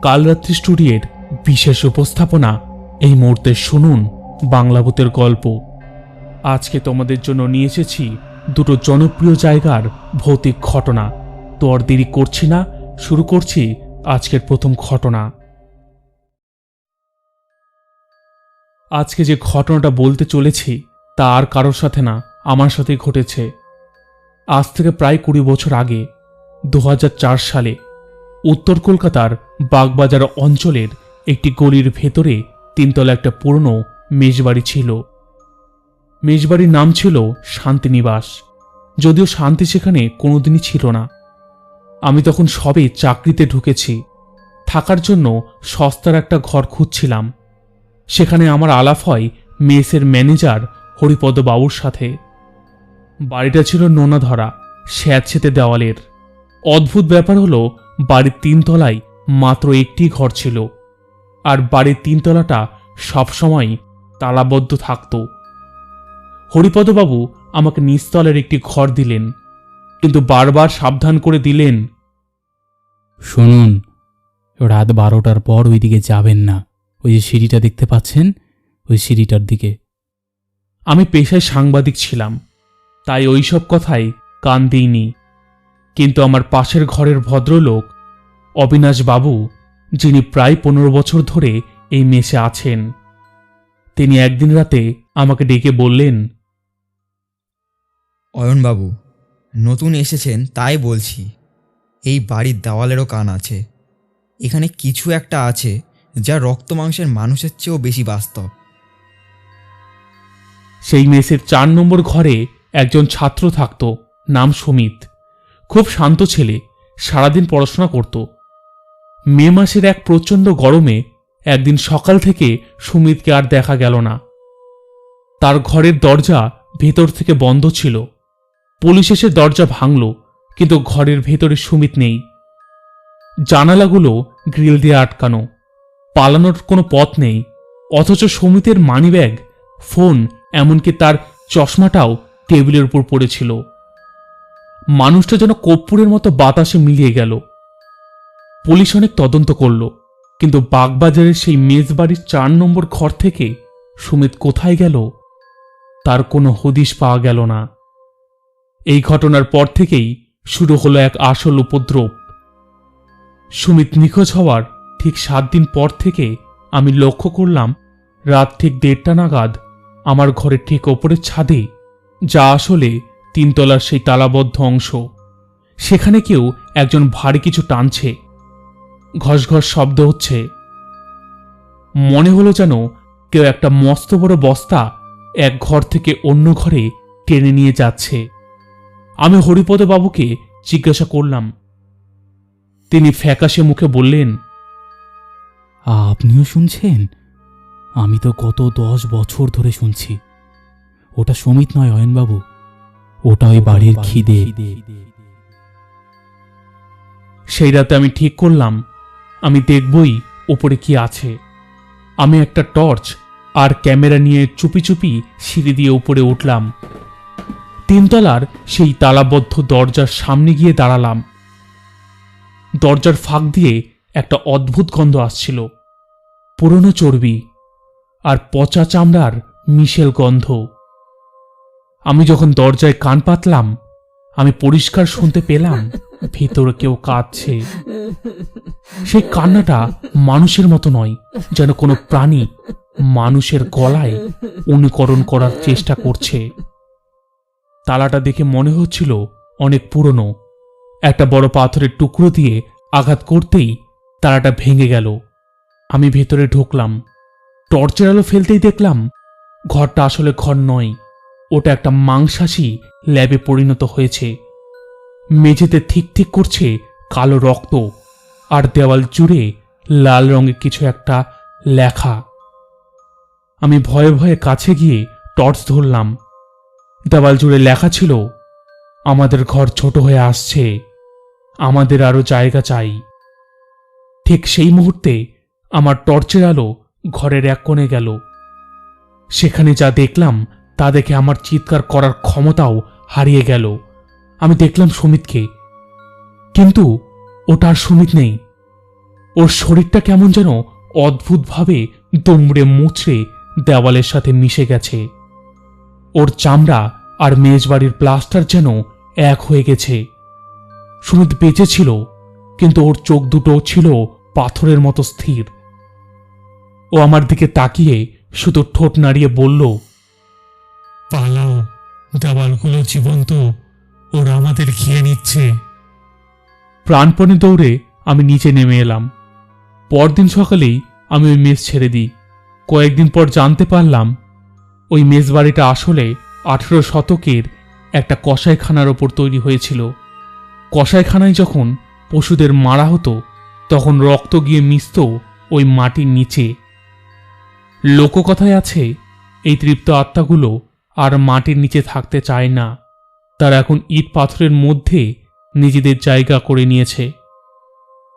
কালরাত্রি স্টুডিওর বিশেষ উপস্থাপনা এই মুহূর্তে শুনুন বাংলা ভূতের গল্প। আজকে তোমাদের জন্য নিয়ে এসেছি দুটো জনপ্রিয় জায়গার ভৌতিক ঘটনা। তো আর দেরি করছি না, শুরু করছি আজকের প্রথম ঘটনা। আজকে যে ঘটনাটা বলতে চলেছি তা আর কারোর সাথে না, আমার সাথেই ঘটেছে। আজ থেকে প্রায় 20 বছর আগে 2004 সালে উত্তর কলকাতার বাগবাজার অঞ্চলের একটি গলির ভেতরে 3 তলা একটা পুরনো মেজবাড়ি ছিল। মেজবাড়ির নাম ছিল শান্তিনিবাস, যদিও শান্তি সেখানে কোনোদিনই ছিল না। আমি তখন সবে চাকরিতে ঢুকেছি, থাকার জন্য সস্তার একটা ঘর খুঁজছিলাম। সেখানে আমার আলাপ হয় মেসের ম্যানেজার হরিপদ বাবুর সাথে। বাড়িটা ছিল নোনা ধরা, স্যাঁতসেঁতে দেওয়ালের। অদ্ভুত ব্যাপার হলো, বাড়ির 3 তলায় মাত্র একটি ঘর ছিল, আর বাড়ির 3 তলাটা সবসময় তালাবদ্ধ থাকত। হরিপদবাবু আমাকে নিচতলের একটি ঘর দিলেন, কিন্তু বারবার সাবধান করে দিলেন, শুনুন, রাত 12টার পর ওই দিকে যাবেন না। ওই যে সিঁড়িটা দেখতে পাচ্ছেন, ওই সিঁড়িটার দিকে। আমি পেশায় সাংবাদিক ছিলাম, তাই ওইসব কথায় কান দিইনি। কিন্তু আমার পাশের ঘরের ভদ্রলোক অবিনাশ বাবু, যিনি প্রায় 15 বছর ধরে এই মেসে আছেন, তিনি একদিন রাতে আমাকে ডেকে বললেন, অয়নবাবু, নতুন এসেছেন তাই বলছি, এই বাড়ির দেওয়ালেরও কান আছে। এখানে কিছু একটা আছে যা রক্ত মাংসের মানুষের চেয়েও বেশি বাস্তব। সেই মেসের 4 নম্বর ঘরে একজন ছাত্র থাকত, নাম সুমিত। খুব শান্ত ছেলে, সারাদিন পড়াশোনা করত। মে মাসের এক প্রচণ্ড গরমে একদিন সকাল থেকে সুমিতকে আর দেখা গেল না। তার ঘরের দরজা ভেতর থেকে বন্ধ ছিল। পুলিশ এসে দরজা ভাঙল, কিন্তু ঘরের ভেতরে সুমিত নেই। জানালাগুলো গ্রিল দিয়ে আটকানো, পালানোর কোনো পথ নেই। অথচ সুমিতের মানিব্যাগ, ফোন, এমনকি তার চশমাটাও টেবিলের উপর পড়েছিল। মানুষটা যেন কর্পূরের মতো বাতাসে মিলিয়ে গেল। পুলিশ অনেক তদন্ত করল, কিন্তু বাগবাজারের সেই মেজবাড়ির 4 নম্বর ঘর থেকে সুমিত কোথায় গেল তার কোনো হদিশ পাওয়া গেল না। এই ঘটনার পর থেকেই শুরু হলো এক আসল উপদ্রব। সুমিত নিখোঁজ হওয়ার ঠিক 7 দিন পর থেকে আমি লক্ষ্য করলাম, রাত ঠিক 1:30 নাগাদ আমার ঘরের ঠিক ওপরের ছাদে, যা আসলে 3 তলার সেই তালাবদ্ধ অংশ, সেখানে কেউ একজন ভারী কিছু টানছে। ঘসঘস শব্দ হচ্ছে। মনে হলো যেন কেউ একটা মস্ত বড় বস্তা এক ঘর থেকে অন্য ঘরে টেনে নিয়ে যাচ্ছে। আমি হরিপদ বাবুকে জিজ্ঞাসা করলাম। তিনি ফ্যাকাশে মুখে বললেন, আপনিও শুনছেন? আমি তো গত 10 বছর ধরে শুনছি। ওটা সুমিত নয় অয়নবাবু, ওটা ওই বাড়ির খিদে। সেই রাতে আমি ঠিক করলাম আমি দেখবই উপরে কি আছে। আমি একটা টর্চ আর ক্যামেরা নিয়ে চুপি চুপি সিঁড়ি দিয়ে উপরে উঠলাম। 3 তলার সেই তালাবদ্ধ দরজার সামনে গিয়ে দাঁড়ালাম। দরজার ফাঁক দিয়ে একটা অদ্ভুত গন্ধ আসছিল, পুরনো চর্বি আর পচা চামড়ার মিশেল গন্ধ। আমি যখন দরজায় কান পাতলাম, আমি পরিষ্কার শুনতে পেলাম ভিতরে কেউ কাঁদছে। সেই কান্নাটা মানুষের মতো নয়, যেন কোনো প্রাণী মানুষের গলায় অনুকরণ করার চেষ্টা করছে। তালাটা দেখে মনে হচ্ছিল অনেক পুরনো। একটা বড় পাথরের টুকরো দিয়ে আঘাত করতেই তালাটা ভেঙে গেল। আমি ভেতরে ঢুকলাম। টর্চের আলো ফেলতেই দেখলাম ঘরটা আসলে ঘর নয়, ওটা একটা মাংসাশী ল্যাবে পরিণত হয়েছে। মেঝেতে ঠিক ঠিক করছে কালো রক্ত, আর দেওয়াল জুড়ে লাল রঙের কিছু একটা লেখা। আমি ভয়ে ভয়ে কাছে গিয়ে টর্চ ধরলাম। দেওয়াল জুড়ে লেখা ছিল, আমাদের ঘর ছোট হয়ে আসছে, আমাদের আরো জায়গা চাই। ঠিক সেই মুহূর্তে আমার টর্চের আলো ঘরের এক কোণে গেল। সেখানে যা দেখলাম তা দেখে আমার চিৎকার করার ক্ষমতাও হারিয়ে গেল। আমি দেখলাম সুমিতকে, কিন্তু ওটা আর সুমিত নেই। ওর শরীরটা কেমন যেন অদ্ভুতভাবে দুমড়ে মুচড়ে দেওয়ালের সাথে মিশে গেছে। ওর চামড়া আর মেজবাড়ির প্লাস্টার যেন এক হয়ে গেছে। সুমিত বেঁচে ছিল, কিন্তু ওর চোখ দুটো ছিল পাথরের মতো স্থির। ও আমার দিকে তাকিয়ে শুধু ঠোঁট নাড়িয়ে বলল, পালাও, দেওয়ালগুলো জীবন্ত, ওরা আমাদের খেয়ে নিচ্ছে। প্রাণপণে দৌড়ে আমি নিচে নেমে এলাম। পরদিন সকালেই আমি ওই মেস ছেড়ে দিই। কয়েকদিন পর জানতে পারলাম ওই মেসবাড়িটা আসলে 18 শতকের একটা কসাইখানার ওপর তৈরি হয়েছিল। কসাইখানায় যখন পশুদের মারা হতো তখন রক্ত গিয়ে মিশত ওই মাটির নিচে। লোককথায় আছে, এই তৃপ্ত আত্মাগুলো আর মাটির নিচে থাকতে চায় না, তারা এখন ইট পাথরের মধ্যে নিজেদের জায়গা করে নিয়েছে।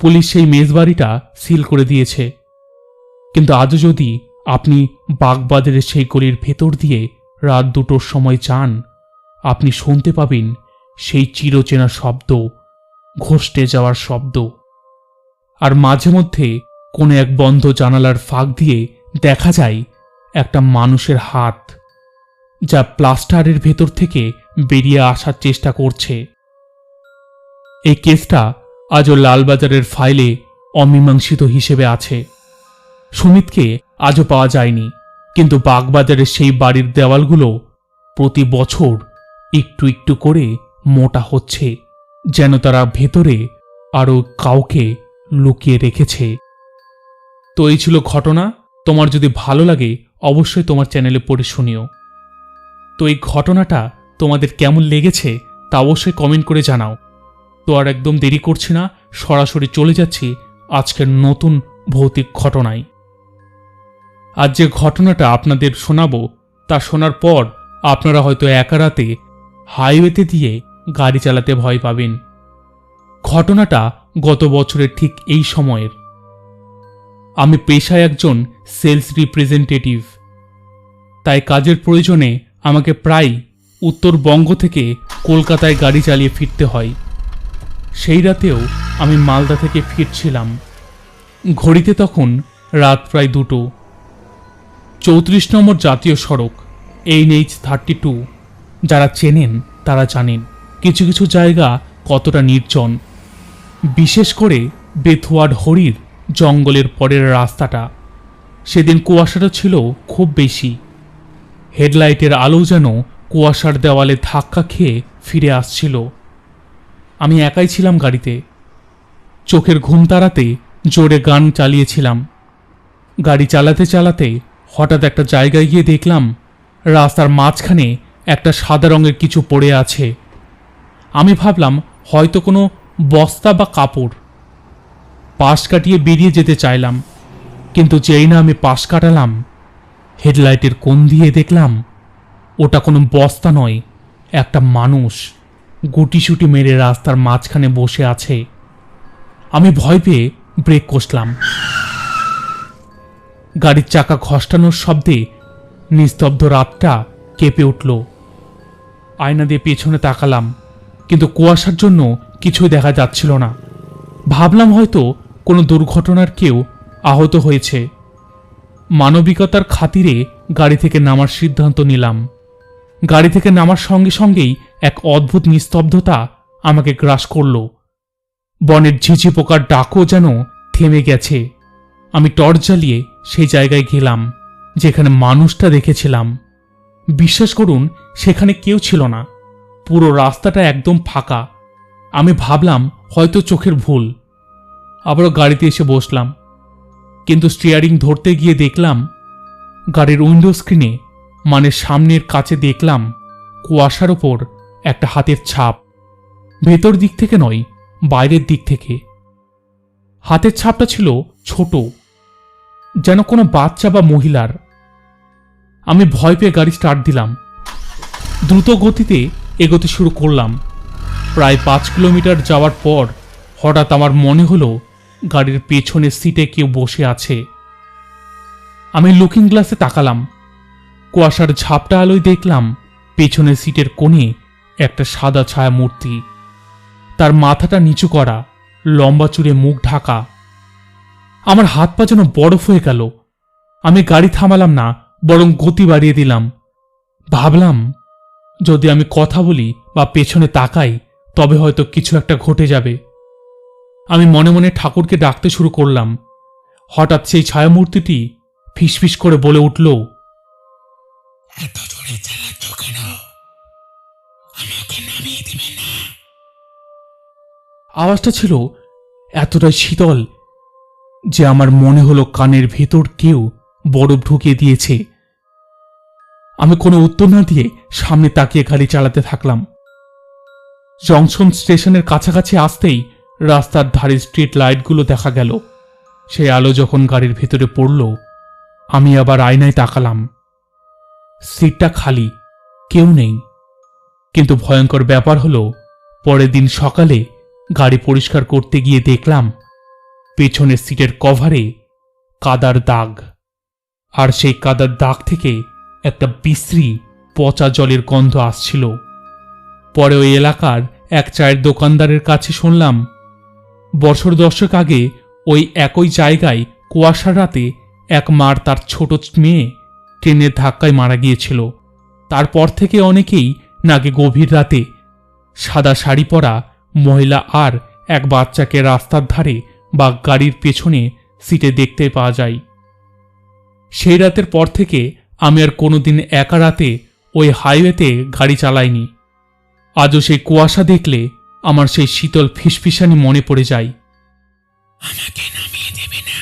পুলিশ সেই মেসবাড়িটা সিল করে দিয়েছে, কিন্তু আজও যদি আপনি বাগবাজারের সেই গলির ভেতর দিয়ে রাত 2টোর সময় যান, আপনি শুনতে পাবেন সেই চিরচেনা শব্দ, ঘষ্টে যাওয়ার শব্দ। আর মাঝে মধ্যে কোনো এক বন্ধ জানালার ফাঁক দিয়ে দেখা যায় একটা মানুষের হাত, যা প্লাস্টারের ভেতর থেকে বেরিয়ে আসার চেষ্টা করছে। এই কেসটা আজও লালবাজারের ফাইলে অমীমাংসিত হিসেবে আছে। সুমিতকে আজও পাওয়া যায়নি, কিন্তু বাগবাজারের সেই বাড়ির দেওয়ালগুলো প্রতি বছর একটু একটু করে মোটা হচ্ছে, যেন তারা ভেতরে আরও কাউকে লুকিয়ে রেখেছে। তো এই ছিল ঘটনা। তোমার যদি ভালো লাগে অবশ্যই তোমার চ্যানেলে পড়ে শুনিও। তো এই ঘটনাটা তোমাদের কেমন লেগেছে তা অবশ্যই কমেন্ট করে জানাও। তো আর একদম দেরি করছি না, সরাসরি চলে যাচ্ছি আজকের নতুন ভৌতিক ঘটনায়। আজ যে ঘটনাটা আপনাদের শোনাবো তা শোনার পর আপনারা হয়তো একা রাতে হাইওয়েতে দিয়ে গাড়ি চালাতে ভয় পাবেন। ঘটনাটা গত বছরের ঠিক এই সময়ের। আমি পেশায় একজন সেলস রিপ্রেজেন্টেটিভ, তাই কাজের প্রয়োজনে আমাকে প্রায় উত্তরবঙ্গ থেকে কলকাতায় গাড়ি চালিয়ে ফিরতে হয়। সেই রাতেও আমি মালদা থেকে ফিরছিলাম। ঘড়িতে তখন রাত প্রায় 2টো। 34 নম্বর জাতীয় সড়ক NH-32। যারা চেনেন তারা জানেন কিছু কিছু জায়গা কতটা নির্জন, বিশেষ করে বেথুয়াড হরির জঙ্গলের পরের রাস্তাটা। সেদিন কুয়াশাটা ছিল খুব বেশি। হেডলাইটের আলো যেন কুয়াশার দেওয়ালে ধাক্কা খেয়ে ফিরে আসছিল। আমি একাই ছিলাম গাড়িতে। চোখের ঘুম তাড়াতে জোরে গান চালিয়েছিলাম। গাড়ি চালাতে চালাতে হঠাৎ একটা জায়গায় গিয়ে দেখলাম রাস্তার মাঝখানে একটা সাদা রঙের কিছু পড়ে আছে। আমি ভাবলাম হয়তো কোনো বস্তা বা কাপড়। পাশ কাটিয়ে বেরিয়ে যেতে চাইলাম, কিন্তু যেই না আমি পাশ কাটালাম, হেডলাইটের কোণ দিয়ে দেখলাম ওটা কোনো বস্তা নয়, একটা মানুষ গুটিসুটি মেরে রাস্তার মাঝখানে বসে আছে। আমি ভয় পেয়ে ব্রেক কষলাম। গাড়ির চাকা ঘষ্টানোর শব্দে নিস্তব্ধ রাতটা কেঁপে উঠল। আয়না দিয়ে পেছনে তাকালাম, কিন্তু কুয়াশার জন্য কিছুই দেখা যাচ্ছিল না। ভাবলাম হয়তো কোনো দুর্ঘটনার কেউ আহত হয়েছে। মানবিকতার খাতিরে গাড়ি থেকে নামার সিদ্ধান্ত নিলাম। গাড়ি থেকে নামার সঙ্গে সঙ্গেই এক অদ্ভুত নিস্তব্ধতা আমাকে গ্রাস করল। বনের ঝিঝি পোকার ডাকও যেন থেমে গেছে। আমি টর্চ জ্বালিয়ে সেই জায়গায় গেলাম যেখানে মানুষটা দেখেছিলাম। বিশ্বাস করুন, সেখানে কেউ ছিল না। পুরো রাস্তাটা একদম ফাঁকা। আমি ভাবলাম হয়তো চোখের ভুল। আবারও গাড়িতে এসে বসলাম, কিন্তু স্টিয়ারিং ধরতে গিয়ে দেখলাম গাড়ির উইন্ডো স্ক্রিনে, মানে সামনের কাছে দেখলাম কুয়াশার ওপর একটা হাতের ছাপ। ভেতর দিক থেকে নয়, বাইরের দিক থেকে। হাতের ছাপটা ছিল ছোট, যেন কোনো বাচ্চা বা মহিলার। আমি ভয় পেয়ে গাড়ি স্টার্ট দিলাম। দ্রুত গতিতে এগোতে শুরু করলাম। প্রায় 5 কিলোমিটার যাওয়ার পর হঠাৎ আমার মনে হলো গাড়ির পেছনের সিটে কেউ বসে আছে। আমি লুকিং গ্লাসে তাকালাম। কুয়াশার ঝাপটা আলোয় দেখলাম পেছনের সিটের কোণে একটা সাদা ছায়া মূর্তি। তার মাথাটা নিচু করা, লম্বা চুলে মুখ ঢাকা। আমার হাত পা যেন বরফ হয়ে গেল। আমি গাড়ি থামালাম না, বরং গতি বাড়িয়ে দিলাম। ভাবলাম, যদি আমি কথা বলি বা পেছনে তাকাই তবে হয়তো কিছু একটা ঘটে যাবে। আমি মনে মনে ঠাকুরকে ডাকতে শুরু করলাম। হঠাৎ সেই ছায়ামূর্তিটি ফিসফিস করে বলে উঠল, এত জোরে চালাচ্ছ কেন? আমাকে নামিয়ে দিবে না? আওয়াজটা ছিল এতটাই শীতল যে আমার মনে হলো কানের ভেতর কেউ বরফ ঢুকিয়ে দিয়েছে। আমি কোনো উত্তর না দিয়ে সামনে তাকিয়ে গাড়ি চালাতে থাকলাম। জংশন স্টেশনের কাছাকাছি আসতেই রাস্তার ধারে স্ট্রিট লাইটগুলো দেখা গেল। সেই আলো যখন গাড়ির ভেতরে পড়ল, আমি আবার আয়নায় তাকালাম। সিটটা খালি, কেউ নেই। কিন্তু ভয়ঙ্কর ব্যাপার হলো, পরের দিন সকালে গাড়ি পরিষ্কার করতে গিয়ে দেখলাম পেছনের সিটের কভারে কাদার দাগ, আর সেই কাদার দাগ থেকে একটা বিশ্রী পচা জলের গন্ধ আসছিল। পরে ওই এলাকার এক চায়ের দোকানদারের কাছে শুনলাম, বছর 10 আগে ওই একই জায়গায় কুয়াশার রাতে এক মার তার ছোট মেয়ে ট্রেনের ধাক্কায় মারা গিয়েছিল। তারপর থেকে অনেকেই নাকি গভীর রাতে সাদা শাড়ি পরা মহিলা আর এক বাচ্চাকে রাস্তার ধারে বা গাড়ির পেছনে সিটে দেখতে পাওয়া যায়। সেই রাতের পর থেকে আমি আর কোনোদিন একা রাতে ওই হাইওয়েতে গাড়ি চালাইনি। আজও সেই কুয়াশা দেখলে আমার সেই শীতল ফিসফিসানি মনে পড়ে যায়। আমাকে নামিয়ে দেবে না?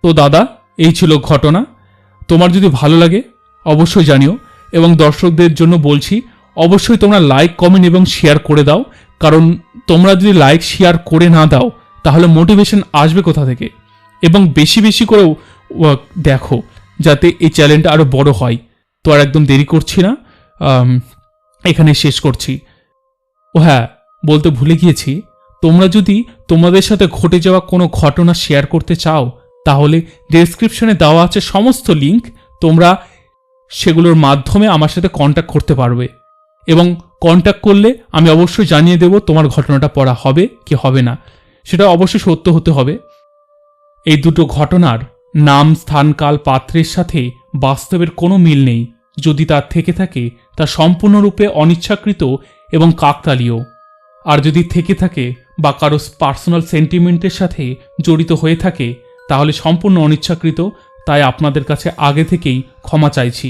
তো দাদা, এই ছিল ঘটনা। তোমার যদি ভালো লাগে অবশ্যই জানিও, এবং দর্শকদের জন্য বলছি, অবশ্যই তোমরা লাইক, কমেন্ট এবং শেয়ার করে দাও। কারণ তোমরা যদি লাইক শেয়ার করে না দাও তাহলে মোটিভেশন আসবে কোথা থেকে? এবং বেশি বেশি করেও দেখো, যাতে এই চ্যানেলটা আরও বড় হয়। তো আর একদম দেরি করছি না, এখানে শেষ করছি। ও হ্যাঁ, বলতে ভুলে গিয়েছি, তোমরা যদি তোমাদের সাথে ঘটে যাওয়া কোনো ঘটনা শেয়ার করতে চাও তাহলে ডেসক্রিপশনে দেওয়া আছে সমস্ত লিঙ্ক, তোমরা সেগুলোর মাধ্যমে আমার সাথে কন্ট্যাক্ট করতে পারবে। এবং কন্ট্যাক্ট করলে আমি অবশ্যই জানিয়ে দেব তোমার ঘটনাটা পড়া হবে কি হবে না, সেটা অবশ্যই সত্য হতে হবে। এই দুটো ঘটনার নাম, স্থান, কাল, পাত্রের সাথে বাস্তবের কোনো মিল নেই। যদি তার থেকে থাকে তা সম্পূর্ণরূপে অনিচ্ছাকৃত এবং কাকতালীয়। আর যদি থেকে থাকে বা কারো পার্সোনাল সেন্টিমেন্টের সাথে জড়িত হয়ে থাকে তাহলে সম্পূর্ণ অনিচ্ছাকৃত। তাই আপনাদের কাছে আগে থেকেই ক্ষমা চাইছি।